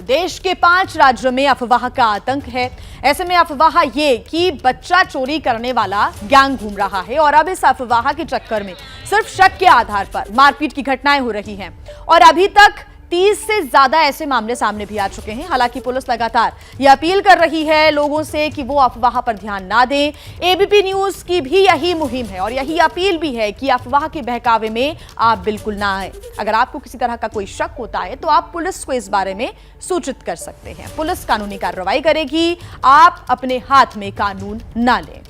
देश के 5 राज्यों में अफवाह का आतंक है। ऐसे में अफवाह ये कि बच्चा चोरी करने वाला गैंग घूम रहा है और अब इस अफवाह के चक्कर में सिर्फ शक के आधार पर मारपीट की घटनाएं हो रही हैं और अभी तक 30 से ज्यादा ऐसे मामले सामने भी आ चुके हैं। हालांकि पुलिस लगातार यह अपील कर रही है लोगों से कि वो अफवाह पर ध्यान ना दें। एबीपी न्यूज की भी यही मुहिम है और यही अपील भी है कि अफवाह के बहकावे में आप बिल्कुल ना आए। अगर आपको किसी तरह का कोई शक होता है तो आप पुलिस को इस बारे में सूचित कर सकते हैं। पुलिस कानूनी कार्रवाई करेगी, आप अपने हाथ में कानून ना लें।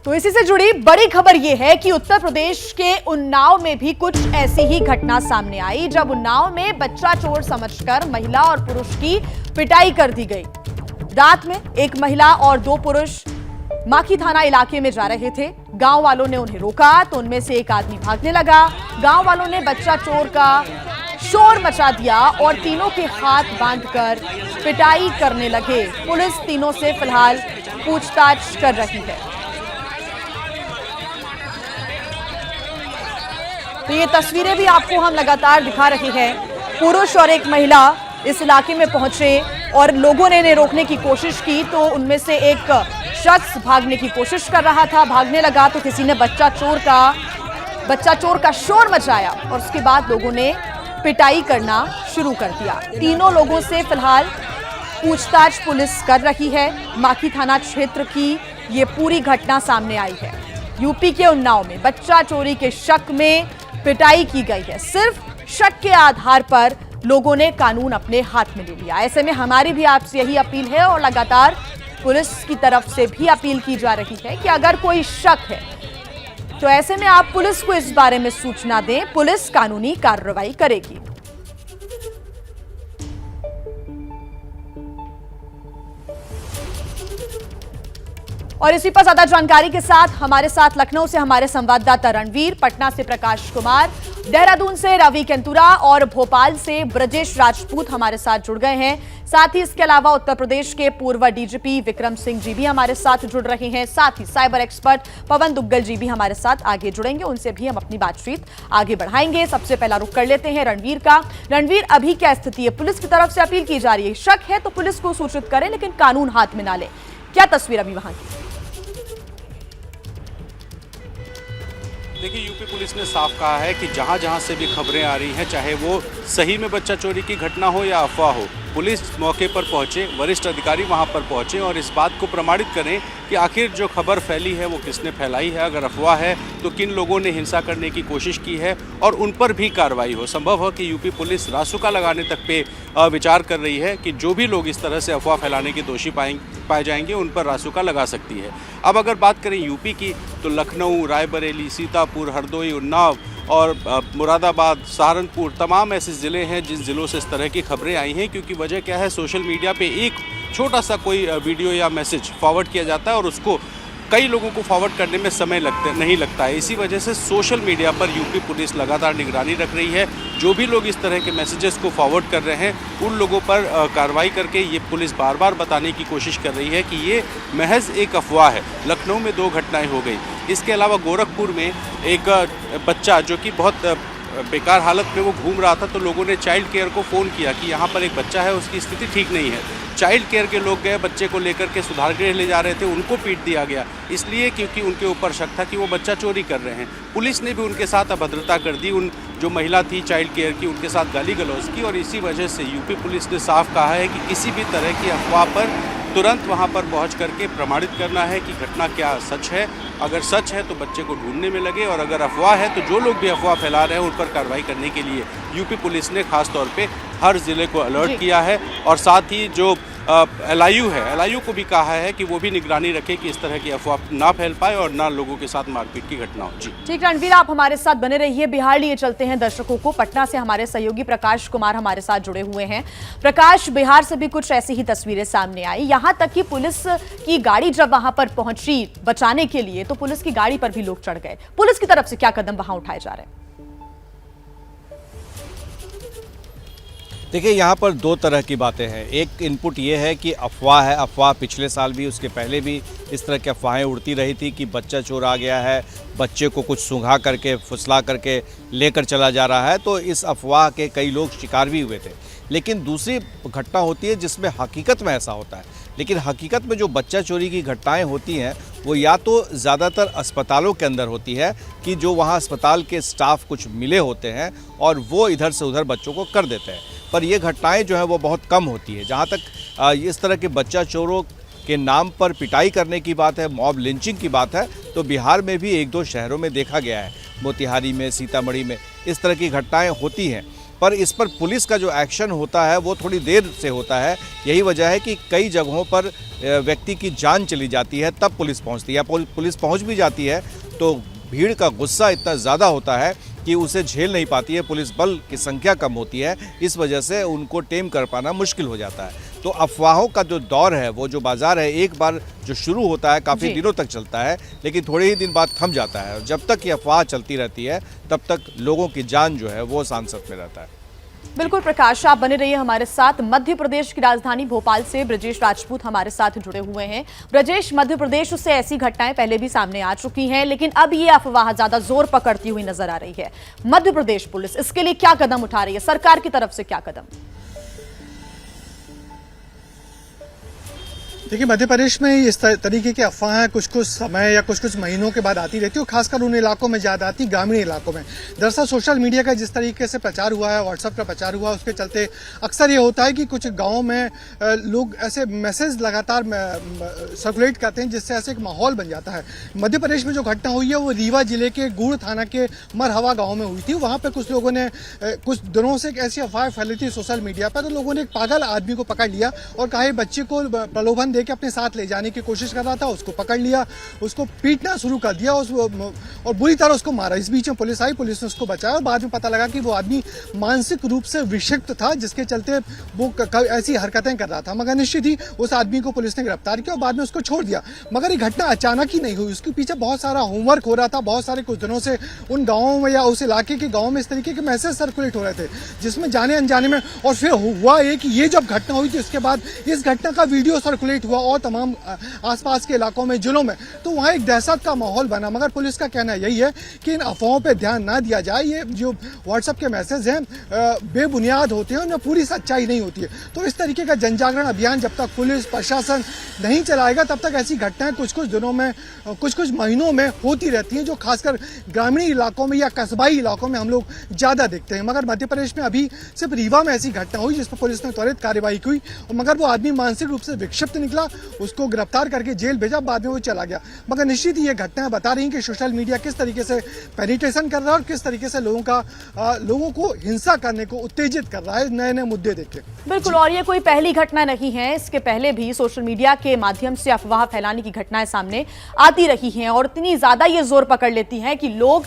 तो इसी से जुड़ी बड़ी खबर यह है कि उत्तर प्रदेश के उन्नाव में भी कुछ ऐसी ही घटना सामने आई, जब उन्नाव में बच्चा चोर समझकर महिला और पुरुष की पिटाई कर दी गई। रात में एक महिला और 2 पुरुष माखी थाना इलाके में जा रहे थे। गांव वालों ने उन्हें रोका तो उनमें से एक आदमी भागने लगा। गांव वालों ने बच्चा चोर का शोर मचा दिया और तीनों के हाथ बांधकर पिटाई करने लगे। पुलिस तीनों से फिलहाल पूछताछ कर रही है। तो ये तस्वीरें भी आपको हम लगातार दिखा रहे हैं। पुरुष और एक महिला इस इलाके में पहुंचे और लोगों ने इन्हें रोकने की कोशिश की तो उनमें से एक शख्स भागने की कोशिश कर रहा था, भागने लगा तो किसी ने बच्चा चोर का शोर मचाया और उसके बाद लोगों ने पिटाई करना शुरू कर दिया। तीनों लोगों से फिलहाल पूछताछ पुलिस कर रही है। माखी थाना क्षेत्र की ये पूरी घटना सामने आई है। यूपी के उन्नाव में बच्चा चोरी के शक में पिटाई की गई है। सिर्फ शक के आधार पर लोगों ने कानून अपने हाथ में ले लिया। ऐसे में हमारी भी आपसे यही अपील है और लगातार पुलिस की तरफ से भी अपील की जा रही है कि अगर कोई शक है तो ऐसे में आप पुलिस को इस बारे में सूचना दें। पुलिस कानूनी कार्रवाई करेगी। और इसी पर ज्यादा जानकारी के साथ हमारे साथ लखनऊ से हमारे संवाददाता रणवीर, पटना से प्रकाश कुमार, देहरादून से रवि केंतुरा और भोपाल से ब्रजेश राजपूत हमारे साथ जुड़ गए हैं। साथ ही इसके अलावा उत्तर प्रदेश के पूर्व डीजीपी विक्रम सिंह जी भी हमारे साथ जुड़ रहे हैं। साथ ही साइबर एक्सपर्ट पवन दुग्गल जी भी हमारे साथ आगे जुड़ेंगे, उनसे भी हम अपनी बातचीत आगे बढ़ाएंगे। सबसे पहला रुख कर लेते हैं रणवीर का। रणवीर, अभी क्या स्थिति है? पुलिस की तरफ से अपील की जा रही है, शक है तो पुलिस को सूचित करें लेकिन कानून हाथ में ना ले। क्या तस्वीर अभी वहां की? देखिए, यूपी पुलिस ने साफ कहा है कि जहां से भी खबरें आ रही हैं, चाहे वो सही में बच्चा चोरी की घटना हो या अफवाह हो, पुलिस मौके पर पहुंचे, वरिष्ठ अधिकारी वहां पर पहुंचे और इस बात को प्रमाणित करें कि आखिर जो खबर फैली है वो किसने फैलाई है। अगर अफवाह है तो किन लोगों ने हिंसा करने की कोशिश की है और उन पर भी कार्रवाई हो। संभव हो कि यूपी पुलिस रासुका लगाने तक पे विचार कर रही है कि जो भी लोग इस तरह से अफवाह फैलाने के दोषी पाए जाएंगे उन पर रासुका लगा सकती है। अब अगर बात करें यूपी की तो लखनऊ, रायबरेली, सीतापुर, हरदोई, उन्नाव और मुरादाबाद, सहारनपुर तमाम ऐसे ज़िले हैं जिन ज़िलों से इस तरह की खबरें आई हैं। क्योंकि वजह क्या है, सोशल मीडिया पे एक छोटा सा कोई वीडियो या मैसेज फॉरवर्ड किया जाता है और उसको कई लोगों को फॉरवर्ड करने में समय नहीं लगता है। इसी वजह से सोशल मीडिया पर यूपी पुलिस लगातार निगरानी रख रही है। जो भी लोग इस तरह के मैसेजेस को फॉरवर्ड कर रहे हैं उन लोगों पर कार्रवाई करके ये पुलिस बार बार बताने की कोशिश कर रही है कि ये महज एक अफवाह है। लखनऊ में 2 घटनाएं हो गई। इसके अलावा गोरखपुर में एक बच्चा जो कि बहुत बेकार हालत में वो घूम रहा था तो लोगों ने चाइल्ड केयर को फ़ोन किया कि यहाँ पर एक बच्चा है, उसकी स्थिति ठीक नहीं है। चाइल्ड केयर के लोग गए, बच्चे को लेकर के सुधार गृह ले जा रहे थे, उनको पीट दिया गया इसलिए क्योंकि उनके ऊपर शक था कि वो बच्चा चोरी कर रहे हैं। पुलिस ने भी उनके साथ अभद्रता कर दी। उन जो महिला थी चाइल्ड केयर की, उनके साथ गाली गलौज की और इसी वजह से यूपी पुलिस ने साफ कहा है कि किसी भी तरह की अफवाह पर तुरंत वहां पर पहुंच करके प्रमाणित करना है कि घटना क्या सच है। अगर सच है तो बच्चे को ढूंढने में लगे और अगर अफवाह है तो जो लोग भी अफवाह फैला रहे हैं उन पर कार्रवाई करने के लिए यूपी पुलिस ने खास तौर पे हर जिले को अलर्ट किया है। और साथ ही जो LIU है, LIU को भी कहा है कि वो भी निगरानी रखे कि इस तरह की अफवाह ना फैल पाए और ना लोगों के साथ मारपीट की घटना हो। जी ठीक, रणवीर आप हमारे साथ बने रहिए। बिहार लिए चलते हैं दर्शकों को। पटना से हमारे सहयोगी प्रकाश कुमार हमारे साथ जुड़े हुए हैं। प्रकाश, बिहार से भी कुछ ऐसी ही तस्वीरें सामने आई, यहां तक कि पुलिस की गाड़ी जब वहां पर पहुंची बचाने के लिए तो पुलिस की गाड़ी पर भी लोग चढ़ गए। पुलिस की तरफ से क्या कदम वहां उठाए जा रहे हैं? देखिए, यहाँ पर दो तरह की बातें हैं। एक इनपुट ये है कि अफवाह है। अफवाह पिछले साल भी, उसके पहले भी इस तरह की अफवाहें उड़ती रही थी कि बच्चा चोर आ गया है, बच्चे को कुछ सूंघा करके फुसला करके लेकर चला जा रहा है। तो इस अफवाह के कई लोग शिकार भी हुए थे। लेकिन दूसरी घटना होती है जिसमें हकीकत में ऐसा होता है। लेकिन हकीकत में जो बच्चा चोरी की घटनाएं होती हैं वो या तो ज़्यादातर अस्पतालों के अंदर होती है कि जो वहाँ अस्पताल के स्टाफ कुछ मिले होते हैं और वो इधर से उधर बच्चों को कर देते हैं। पर ये घटनाएं जो है वो बहुत कम होती है। जहाँ तक इस तरह के बच्चा चोरों के नाम पर पिटाई करने की बात है, मॉब लिंचिंग की बात है, तो बिहार में भी एक दो शहरों में देखा गया है। मोतिहारी में, सीतामढ़ी में इस तरह की घटनाएं होती हैं। पर इस पर पुलिस का जो एक्शन होता है वो थोड़ी देर से होता है। यही वजह है कि कई जगहों पर व्यक्ति की जान चली जाती है तब पुलिस पहुंचती है। पुलिस पहुंच भी जाती है तो भीड़ का गुस्सा इतना ज़्यादा होता है कि उसे झेल नहीं पाती है। पुलिस बल की संख्या कम होती है, इस वजह से उनको टेम कर पाना मुश्किल हो जाता है। तो अफवाहों का जो दौर है, वो जो बाजार है, एक बार जो शुरू होता है काफ़ी दिनों तक चलता है, लेकिन थोड़े ही दिन बाद थम जाता है। और जब तक ये अफवाह चलती रहती है तब तक लोगों की जान जो है वो सांसत में रहता है। बिल्कुल प्रकाश, आप बने रहिए हमारे साथ। मध्य प्रदेश की राजधानी भोपाल से ब्रजेश राजपूत हमारे साथ जुड़े हुए हैं। ब्रजेश, मध्य प्रदेश से ऐसी घटनाएं पहले भी सामने आ चुकी हैं, लेकिन अब ये अफवाह ज्यादा जोर पकड़ती हुई नजर आ रही है। मध्य प्रदेश पुलिस इसके लिए क्या कदम उठा रही है? सरकार की तरफ से क्या कदम? देखिए, मध्य प्रदेश में इस तरीके की अफवाहें कुछ कुछ समय या कुछ कुछ महीनों के बाद आती रहती है, खासकर उन इलाकों में ज़्यादा आती, ग्रामीण इलाकों में। दरअसल सोशल मीडिया का जिस तरीके से प्रचार हुआ है, व्हाट्सएप का प्रचार हुआ, उसके चलते अक्सर ये होता है कि कुछ गाँव में लोग ऐसे मैसेज लगातार सर्कुलेट करते हैं जिससे ऐसे एक माहौल बन जाता है। मध्य प्रदेश में जो घटना हुई है वो रीवा जिले के गुड़ थाना के मरहवा गाँव में हुई थी। वहाँ पर कुछ लोगों ने कुछ दिनों से एक ऐसी अफवाह फैली थी सोशल मीडिया पर, तो लोगों ने एक पागल आदमी को पकड़ लिया और कहा बच्चे को प्रलोभन दे के अपने साथ ले जाने की कोशिश कर रहा था। उसको पकड़ लिया, उसको पीटना शुरू कर दिया और बुरी तरह उसको मारा। इस बीच में पुलिस आई, पुलिस ने उसको बचाया और बाद में पता लगा कि वो आदमी मानसिक रूप से विक्षिप्त था, जिसके चलते वो ऐसी हरकतें कर रहा था। मगर निश्चित ही उस आदमी को पुलिस ने गिरफ्तार किया और बाद में उसको छोड़ दिया। मगर ये घटना अचानक ही नहीं हुई, उसके पीछे बहुत सारा होमवर्क हो रहा था। बहुत सारे कुछ दिनों से उन गाँवों में या उस इलाके के गाँव में इस तरीके के मैसेज सर्कुलेट हो रहे थे, जिसमें जाने अनजाने में। और फिर हुआ ये कि ये जब घटना हुई थी उसके बाद इस घटना का वीडियो सर्कुलेट हुआ और तमाम आसपास के इलाकों में, जिलों में, तो वहाँ एक दहशत का माहौल बना। मगर पुलिस का कहना यही है कि इन अफवाहों पे ध्यान ना दिया जाए। ये जो व्हाट्सएप के मैसेज हैं बेबुनियाद होते हैं, उनमें पूरी सच्चाई नहीं होती है। तो इस तरीके का जनजागरण अभियान जब तक पुलिस प्रशासन नहीं चलाएगा तब तक ऐसी घटनाएं कुछ कुछ दिनों में, कुछ कुछ महीनों में होती रहती हैं, जो खासकर ग्रामीण इलाकों में या कस्बाई इलाकों में हम लोग ज़्यादा देखते हैं। मगर मध्य प्रदेश में अभी सिर्फ रीवा में ऐसी घटना हुई जिस पर पुलिस ने त्वरित कार्रवाई की, मगर वो आदमी मानसिक रूप से विक्षिप्त निकला, उसको गिरफ्तार करके जेल भेजा, बाद में वो चला गया। मगर निश्चित ही ये घटनाएं बता रही हैं कि सोशल मीडिया किस तरीके से पेनिट्रेशन कर रहा है और किस तरीके से लोगों को हिंसा करने को उत्तेजित कर रहा है नए नए मुद्दे देख के। बिल्कुल, और ये कोई पहली घटना नहीं है। इसके पहले भी सोशल मीडिया के माध्यम से अफवाह फैलाने की घटनाएं सामने आती रही हैं और इतनी ज्यादा ये जोर पकड़ लेती हैं कि लोग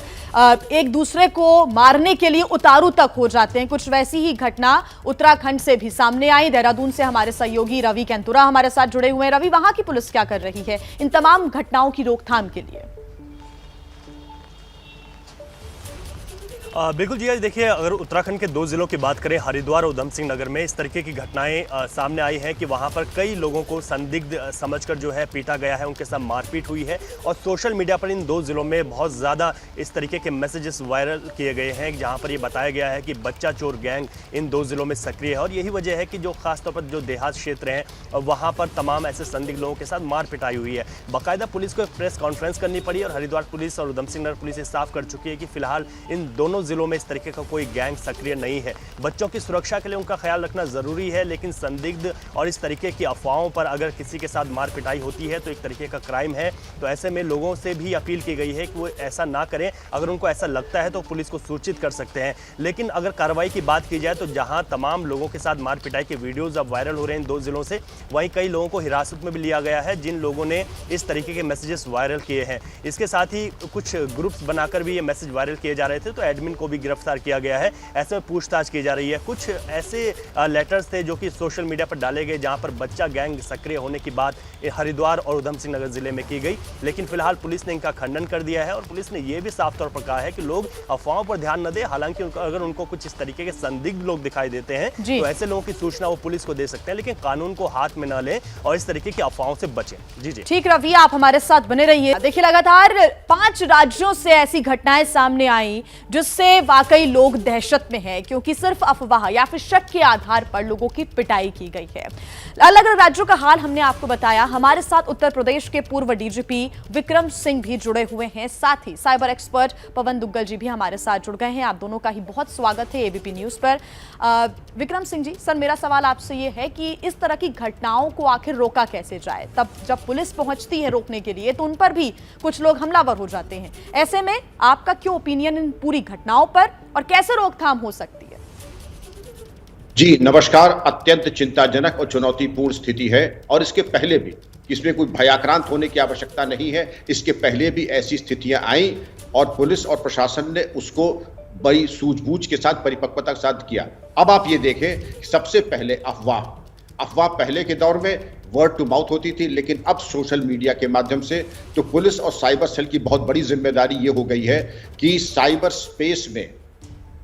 एक दूसरे को मारने के लिए उतारू तक हो जाते हैं। कुछ वैसी ही घटना उत्तराखंड से भी सामने आई। देहरादून से हमारे सहयोगी रवि कैंतुरा हमारे साथ जुड़े हुए हैं। रवि, वहां की पुलिस क्या कर रही है इन तमाम घटनाओं की रोकथाम के लिए? बिल्कुल जी, देखिए, अगर उत्तराखंड के दो जिलों की बात करें, हरिद्वार और उधम सिंह नगर में इस तरीके की घटनाएं सामने आई हैं कि वहां पर कई लोगों को संदिग्ध समझकर जो है पीटा गया है, उनके साथ मारपीट हुई है। और सोशल मीडिया पर इन दो जिलों में बहुत ज़्यादा इस तरीके के मैसेजेस वायरल किए गए हैं, जहां पर ये बताया गया है कि बच्चा चोर गैंग इन दो जिलों में सक्रिय है। और यही वजह है कि जो खासतौर पर जो देहात क्षेत्र हैं वहाँ पर तमाम ऐसे संदिग्ध लोगों के साथ मार पिटाई हुई है। बाकायदा पुलिस को एक प्रेस कॉन्फ्रेंस करनी पड़ी और हरिद्वार पुलिस और उधम सिंह नगर पुलिस ये साफ कर चुकी है कि फिलहाल इन दोनों जिलों में इस तरीके का कोई गैंग सक्रिय नहीं है। बच्चों की सुरक्षा के लिए उनका ख्याल रखना जरूरी है, लेकिन संदिग्ध और इस तरीके की अफवाहों पर अगर किसी के साथ मार पिटाई होती है तो एक तरीके का क्राइम है। तो ऐसे में लोगों से भी अपील की गई है कि वो ऐसा ना करें। अगर उनको ऐसा लगता है तो पुलिस को सूचित कर सकते हैं। लेकिन अगर कार्रवाई की बात की जाए तो जहां तमाम लोगों के साथ मार पिटाई के वीडियोज अब वायरल हो रहे हैं इन दो जिलों से, वहीं कई लोगों को हिरासत में भी लिया गया है जिन लोगों ने इस तरीके के मैसेजेस वायरल किए हैं। इसके साथ ही कुछ ग्रुप्स बनाकर भी ये मैसेज वायरल किए जा रहे थे। तो एडमिन एडमिन को भी गिरफ्तार किया गया है। ऐसे में पूछताछ की जा रही है। कुछ ऐसे लेटर्स थे जो कि सोशल मीडिया पर डाले गए जहां पर बच्चा गैंग सक्रिय होने की बात हरिद्वार और उधम सिंह नगर जिले में की गई, लेकिन फिलहाल पुलिस ने इनका खंडन कर दिया है और पुलिस ने यह भी साफ तौर पर कहा है कि लोग अफवाहों पर ध्यान न दें। हालांकि अगर उनको कुछ इस तरीके के संदिग्ध लोग दिखाई देते हैं तो ऐसे लोगों की सूचना वो पुलिस को दे सकते हैं, लेकिन कानून को हाथ में न लें और इस तरीके की अफवाहों से बचें। जी जी ठीक रवि, आप हमारे साथ बने रहिए। देखिए, लगातार 5 राज्यों से ऐसी घटनाएं सामने आई जिससे वाकई लोग दहशत में हैं, क्योंकि सिर्फ अफवाह या फिर शक के आधार पर लोगों की पिटाई की गई है। अलग अलग राज्यों का हाल हमने आपको बताया। हमारे साथ उत्तर प्रदेश के पूर्व डीजीपी विक्रम सिंह भी जुड़े हुए हैं, साथ ही साइबर एक्सपर्ट पवन दुग्गल जी भी हमारे साथ जुड़ गए हैं। आप दोनों का ही बहुत स्वागत है एबीपी न्यूज पर। विक्रम सिंह जी, सर, मेरा सवाल आपसे ये है कि इस तरह की घटनाओं को आखिर रोका कैसे जाए? तब जब पुलिस पहुंचती है रोकने के लिए तो उन पर भी कुछ लोग हमलावर हो जाते हैं। ऐसे में आपका क्यों ओपिनियन इन पूरी घटनाओं पर और कैसे रोकथाम हो सकती है? जी नमस्कार। अत्यंत चिंताजनक और चुनौतीपूर्ण स्थिति है और इसके पहले भी इसमें कोई भयाक्रांत होने की आवश्यकता नहीं है। इसके पहले भी ऐसी स्थितियां आई और पुलिस और प्रशासन ने उसको बड़ी सूझबूझ के साथ, परिपक्वता के साथ किया। अब आप ये देखें, सबसे पहले अफवाह पहले के दौर में वर्ड टू माउथ होती थी, लेकिन अब सोशल मीडिया के माध्यम से तो पुलिस और साइबर सेल की बहुत बड़ी जिम्मेदारी ये हो गई है कि साइबर स्पेस में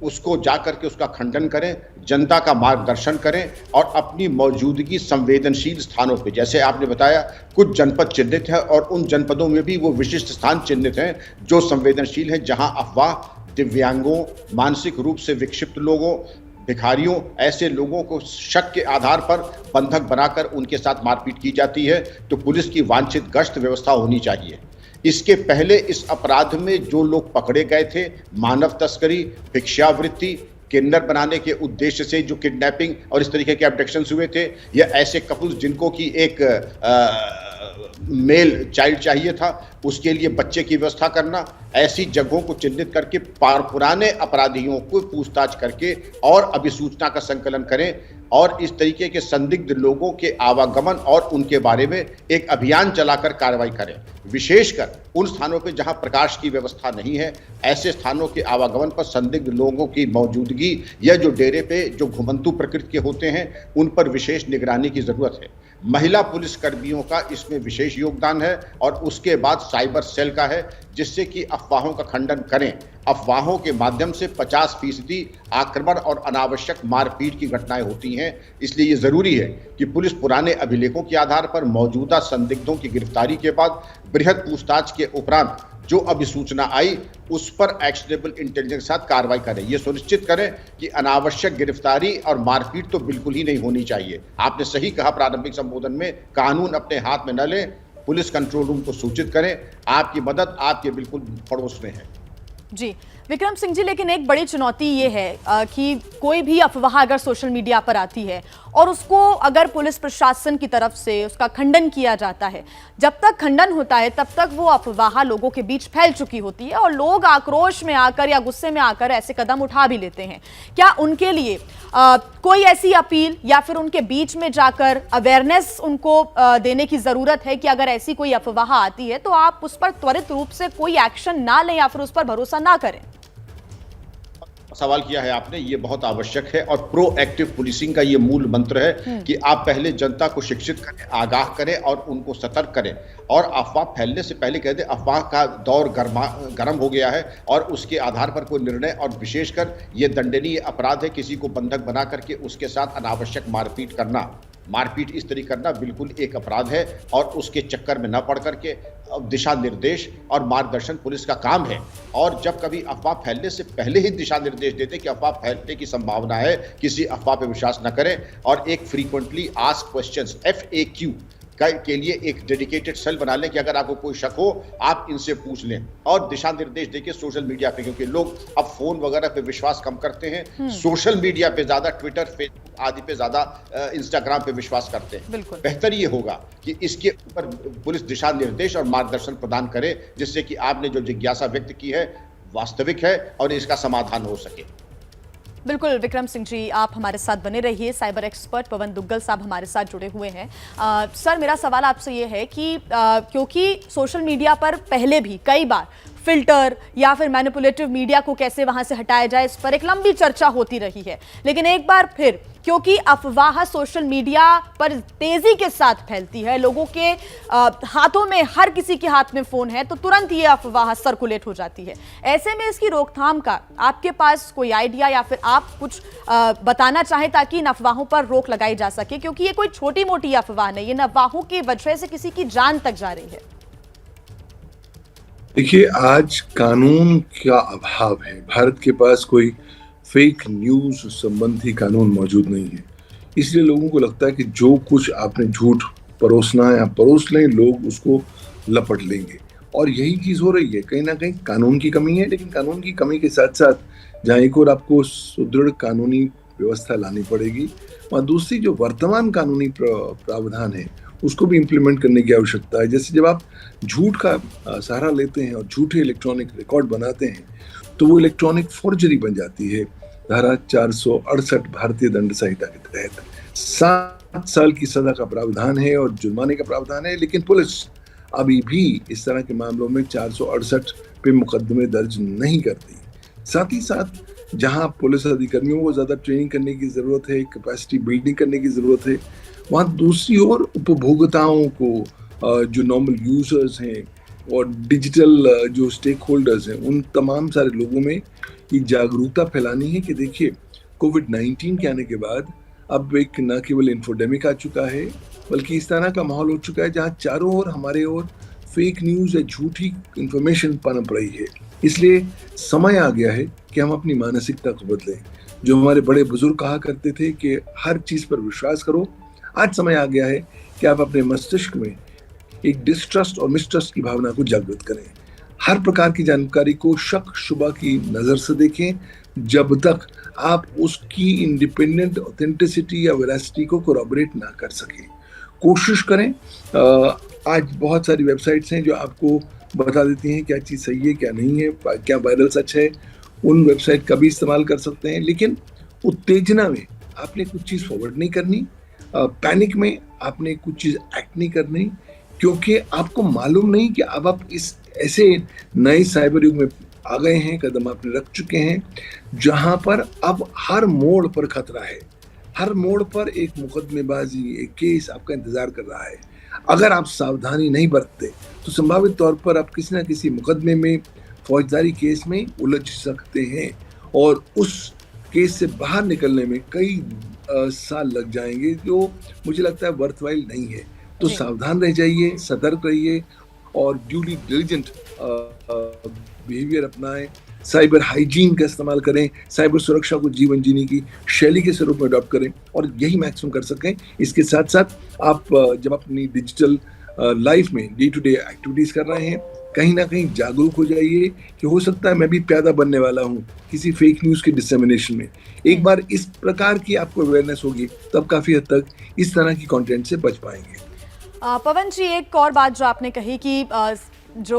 उसको जाकर के उसका खंडन करें, जनता का मार्गदर्शन करें और अपनी मौजूदगी संवेदनशील स्थानों पे, जैसे आपने बताया कुछ जनपद चिन्हित है और उन जनपदों में भी वो विशिष्ट स्थान चिन्हित हैं जो संवेदनशील हैं, जहां अफवाह, दिव्यांगों, मानसिक रूप से विक्षिप्त लोगों, भिखारियों, ऐसे लोगों को शक के आधार पर बंधक बनाकर उनके साथ मारपीट की जाती है। तो पुलिस की वांछित गश्त व्यवस्था होनी चाहिए। इसके पहले इस अपराध में जो लोग पकड़े गए थे, मानव तस्करी, भिक्षावृत्ति, किन्नर बनाने के उद्देश्य से जो किडनैपिंग और इस तरीके के एब्डक्शंस हुए थे, या ऐसे कपल्स जिनको की एक मेल चाइल्ड चाहिए था, उसके लिए बच्चे की व्यवस्था करना, ऐसी जगहों को चिन्हित करके पुराने अपराधियों को पूछताछ करके और अभिसूचना का संकलन करें और इस तरीके के संदिग्ध लोगों के आवागमन और उनके बारे में एक अभियान चलाकर कार्रवाई करें। विशेषकर उन स्थानों पर जहां प्रकाश की व्यवस्था नहीं है, ऐसे स्थानों के आवागमन पर संदिग्ध लोगों की मौजूदगी या जो डेरे पे जो घुमंतु प्रकृति के होते हैं, उन पर विशेष निगरानी की जरूरत है। महिला पुलिस कर्मियों का इसमें विशेष योगदान है और उसके बाद साइबर सेल का है, जिससे कि अफवाहों का खंडन करें। अफवाहों के माध्यम से 50% आक्रमण और अनावश्यक मारपीट की घटनाएं होती हैं। इसलिए ये जरूरी है कि पुलिस पुराने अभिलेखों के आधार पर मौजूदा संदिग्धों की गिरफ्तारी के बाद बृहद पूछताछ के उपरांत जो अभिसूचना आई उस पर एक्शनेबल इंटेलिजेंस के साथ कार्रवाई करें। यह सुनिश्चित करें कि अनावश्यक गिरफ्तारी और मारपीट तो बिल्कुल ही नहीं होनी चाहिए। आपने सही कहा प्रारंभिक संबोधन में, कानून अपने हाथ में न लें, पुलिस कंट्रोल रूम को सूचित करें। आपकी मदद आपके बिल्कुल पड़ोस में है। जी विक्रम सिंह जी, लेकिन एक बड़ी चुनौती ये है कि कोई भी अफवाह अगर सोशल मीडिया पर आती है और उसको अगर पुलिस प्रशासन की तरफ से उसका खंडन किया जाता है, जब तक खंडन होता है तब तक वो अफवाह लोगों के बीच फैल चुकी होती है और लोग आक्रोश में आकर या गुस्से में आकर ऐसे कदम उठा भी लेते हैं। क्या उनके लिए कोई ऐसी अपील या फिर उनके बीच में जाकर अवेयरनेस उनको देने की जरूरत है कि अगर ऐसी कोई अफवाह आती है तो आप उस पर त्वरित रूप से कोई एक्शन ना लें या फिर उस पर भरोसा ना करें? सवाल किया है आपने, ये बहुत आवश्यक है और प्रोएक्टिव पुलिसिंग का ये मूल मंत्र है कि आप पहले जनता को शिक्षित करें, आगाह करें और उनको सतर्क करें और अफवाह फैलने से पहले कहते अफवाह का दौर गर्म हो गया है और उसके आधार पर कोई निर्णय, और विशेषकर ये दंडनीय अपराध है किसी को बंधक बना करके उसके साथ अनावश्यक मारपीट करना। मारपीट इस तरह करना बिल्कुल एक अपराध है और उसके चक्कर में न पड़ करके दिशा निर्देश और मार्गदर्शन पुलिस का काम है। और जब कभी अफवाह फैलने से पहले ही दिशा निर्देश देते कि अफवाह फैलने की संभावना है, किसी अफवाह पर विश्वास न करें और एक फ्रीक्वेंटली आस्क्ड क्वेश्चंस FAQ के लिए एक डेडिकेटेड सेल बना लें कि अगर आपको कोई शक हो आप इनसे पूछ लें और दिशा निर्देश देके सोशल मीडिया पे, क्योंकि लोग अब फोन वगैरह पे विश्वास कम करते हैं, सोशल मीडिया पे ज्यादा, ट्विटर, फेसबुक आदि पे ज्यादा, इंस्टाग्राम पे विश्वास करते हैं। बेहतर ये होगा कि इसके ऊपर पुलिस दिशा निर्देश और मार्गदर्शन प्रदान करे जिससे कि आपने जो जिज्ञासा व्यक्त की है वास्तविक है और इसका समाधान हो सके। बिल्कुल विक्रम सिंह जी, आप हमारे साथ बने रहिए। साइबर एक्सपर्ट पवन दुग्गल साहब हमारे साथ जुड़े हुए हैं। सर, मेरा सवाल आपसे ये है कि क्योंकि सोशल मीडिया पर पहले भी कई बार फिल्टर या फिर मैनिपुलेटिव मीडिया को कैसे वहां से हटाया जाए, इस पर एक लंबी चर्चा होती रही है। लेकिन एक बार फिर क्योंकि अफवाह सोशल मीडिया पर तेजी के साथ फैलती है, लोगों के हाथों में, हर किसी के हाथ में फोन है, तो तुरंत ये अफवाह सर्कुलेट हो जाती है। ऐसे में इसकी रोकथाम का आपके पास कोई आइडिया या फिर आप कुछ बताना चाहें ताकि इन अफवाहों पर रोक लगाई जा सके, क्योंकि ये कोई छोटी मोटी अफवाह नहीं, इन अफवाहों की वजह से किसी की जान तक जा रही है। देखिए, आज कानून का अभाव है। भारत के पास कोई फेक न्यूज संबंधी कानून मौजूद नहीं है। इसलिए लोगों को लगता है कि जो कुछ आपने झूठ परोसना है आप परोस लें, लोग उसको लपट लेंगे, और यही चीज हो रही है। कहीं ना कहीं कानून की कमी है, लेकिन कानून की कमी के साथ साथ जहाँ एक और आपको सुदृढ़ कानूनी व्यवस्था लानी पड़ेगी, वहाँ दूसरी जो वर्तमान कानूनी प्रावधान है उसको भी इम्प्लीमेंट करने की आवश्यकता है। जैसे जब आप झूठ का सहारा लेते हैं और झूठे इलेक्ट्रॉनिक रिकॉर्ड बनाते हैं तो वो इलेक्ट्रॉनिक फोर्जरी बन जाती है। धारा 468 भारतीय दंड संहिता के तहत 7 साल की सजा का प्रावधान है और जुर्माने का प्रावधान है, लेकिन पुलिस अभी भी इस तरह के मामलों में 468 पे मुकदमे दर्ज नहीं करती। साथ ही साथ जहां पुलिस अधिकारियों को ज्यादा ट्रेनिंग करने की जरूरत है, कैपेसिटी बिल्डिंग करने की जरूरत है, वहाँ दूसरी ओर उपभोक्ताओं को, जो नॉर्मल यूजर्स हैं और डिजिटल जो स्टेक होल्डर्स हैं, उन तमाम सारे लोगों में ये जागरूकता फैलानी है कि देखिए, कोविड-19 के आने के बाद अब एक न केवल इन्फोडेमिक आ चुका है, बल्कि इस तरह का माहौल हो चुका है जहाँ चारों ओर हमारे ओर फेक न्यूज़ या झूठी इंफॉर्मेशन पनप रही है। इसलिए समय आ गया है कि हम अपनी मानसिकता को बदलें। जो हमारे बड़े बुजुर्ग कहा करते थे कि हर चीज़ पर विश्वास करो, आज समय आ गया है कि आप अपने मस्तिष्क में एक डिस्ट्रस्ट और मिसट्रस्ट की भावना को जागृत करें। हर प्रकार की जानकारी को शक शुबा की नज़र से देखें जब तक आप उसकी इंडिपेंडेंट ऑथेंटिसिटी या वेरासिटी को कोरॉबरेट ना कर सकें। कोशिश करें, आज बहुत सारी वेबसाइट्स हैं जो आपको बता देती हैं क्या चीज़ सही है, क्या नहीं है, क्या वायरल सच है। उन वेबसाइट का भी इस्तेमाल कर सकते हैं, लेकिन उत्तेजना में आपने कुछ चीज़ फॉरवर्ड नहीं करनी, पैनिक में आपने कुछ चीज़ एक्ट नहीं करनी, क्योंकि आपको मालूम नहीं कि अब आप इस ऐसे नए साइबर युग में आ गए हैं, कदम आपने रख चुके हैं, जहां पर अब हर मोड़ पर खतरा है। हर मोड़ पर एक मुकदमेबाजी, एक केस आपका इंतजार कर रहा है। अगर आप सावधानी नहीं बरतते तो संभावित तौर पर आप किसी न किसी मुकदमे में, फौजदारी केस में उलझ सकते हैं, और उस केस से बाहर निकलने में कई साल लग जाएंगे, जो मुझे लगता है वर्थवाइल नहीं है। तो सावधान रह जाइए, सतर्क रहिए और ड्यूली डिलिजेंट बिहेवियर अपनाएं। साइबर हाइजीन का इस्तेमाल करें, साइबर सुरक्षा को जीवन जीने की शैली के स्वरूप में अडॉप्ट करें और यही मैक्सिमम कर सकें। इसके साथ साथ आप जब अपनी डिजिटल लाइफ में डे टू डे एक्टिविटीज़ कर रहे हैं, कहीं ना कहीं जागरूक हो जाइए कि हो सकता है मैं भी प्यादा बनने वाला हूँ किसी फेक न्यूज़ के डिसेमिनेशन में। एक बार इस प्रकार की आपको अवेयरनेस होगी तब काफ़ी हद तक इस तरह की कंटेंट से बच पाएंगे। पवन जी, एक और बात जो आपने कही कि जो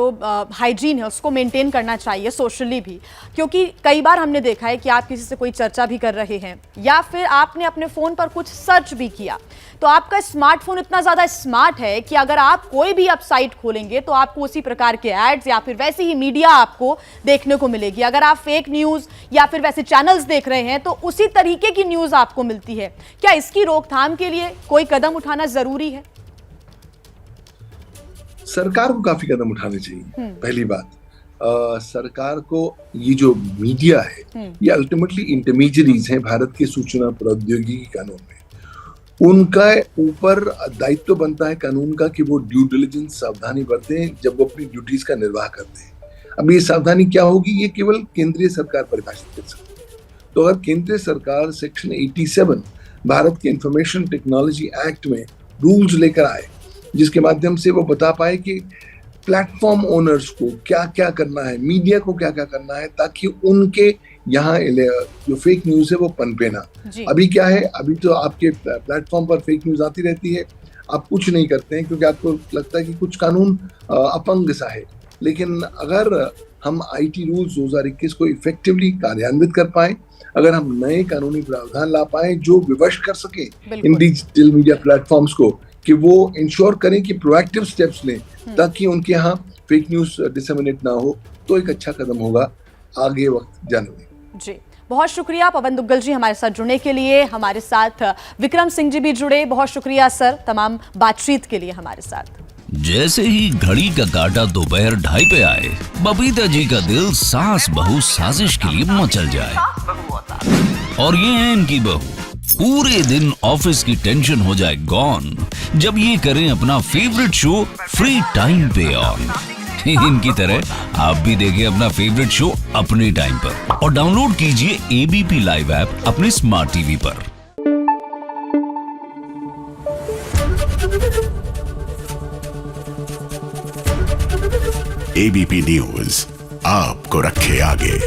हाइजीन है उसको मेंटेन करना चाहिए सोशली भी, क्योंकि कई बार हमने देखा है कि आप किसी से कोई चर्चा भी कर रहे हैं या फिर आपने अपने फ़ोन पर कुछ सर्च भी किया, तो आपका स्मार्टफोन इतना ज़्यादा स्मार्ट है कि अगर आप कोई भी वेबसाइट खोलेंगे तो आपको उसी प्रकार के एड्स या फिर वैसी ही मीडिया आपको देखने को मिलेगी। अगर आप फेक न्यूज़ या फिर वैसे चैनल्स देख रहे हैं तो उसी तरीके की न्यूज़ आपको मिलती है। क्या इसकी रोकथाम के लिए कोई कदम उठाना ज़रूरी है? सरकार को काफी कदम उठाने चाहिए। पहली बात, सरकार को ये जो मीडिया है ये अल्टीमेटली इंटरमीडियरीज हैं भारत के सूचना प्रौद्योगिकी कानून में। उनका ऊपर दायित्व बनता है कानून का कि वो ड्यू डिलिजेंस, सावधानी बरतें जब वो अपनी ड्यूटीज का निर्वाह करते हैं। अब ये सावधानी क्या होगी, ये केवल केंद्रीय सरकार परिभाषित कर सकती है। तो अगर केंद्रीय सरकार सेक्शन 87 भारत के इंफॉर्मेशन टेक्नोलॉजी एक्ट में रूल्स लेकर आए जिसके माध्यम से वो बता पाए कि प्लेटफॉर्म ओनर्स को क्या क्या करना है, मीडिया को क्या क्या करना है, ताकि उनके यहाँ जो फेक न्यूज़ है वो पनपे ना। अभी क्या है, अभी तो आपके प्लेटफॉर्म पर फेक न्यूज़ आती रहती है, आप कुछ नहीं करते हैं क्योंकि आपको लगता है कि कुछ कानून अपंग सा है। लेकिन अगर हम आईटी रूल्स 2021 को इफेक्टिवली कार्यान्वित कर पाए, अगर हम नए कानूनी प्रावधान ला पाए जो विवश कर सके इन डिजिटल मीडिया प्लेटफॉर्म्स को कि वो इंश्योर करें कि प्रोएक्टिव स्टेप्स लें ताकि उनके यहाँ फेक न्यूज़ डिसेमिनेट ना हो, तो एक अच्छा कदम होगा आगे वक्त जाने में। जी, बहुत शुक्रिया पवन दुग्गल जी हमारे साथ जुड़ने के लिए। हमारे साथ विक्रम सिंह जी भी जुड़े, बहुत शुक्रिया सर तमाम बातचीत के लिए हमारे साथ। जैसे ही घड़ी का काटा दोपहर 2:30 पे आए, बबीता जी का दिल सास बहू साजिश के लिए मचल जाए। और ये है इनकी बहू, पूरे दिन ऑफिस की टेंशन हो जाए गॉन जब ये करें अपना फेवरेट शो फ्री टाइम पे ऑन। इनकी तरह आप भी देखिए अपना फेवरेट शो अपने टाइम पर और डाउनलोड कीजिए एबीपी लाइव ऐप अपने स्मार्ट टीवी पर। एबीपी न्यूज आपको रखे आगे।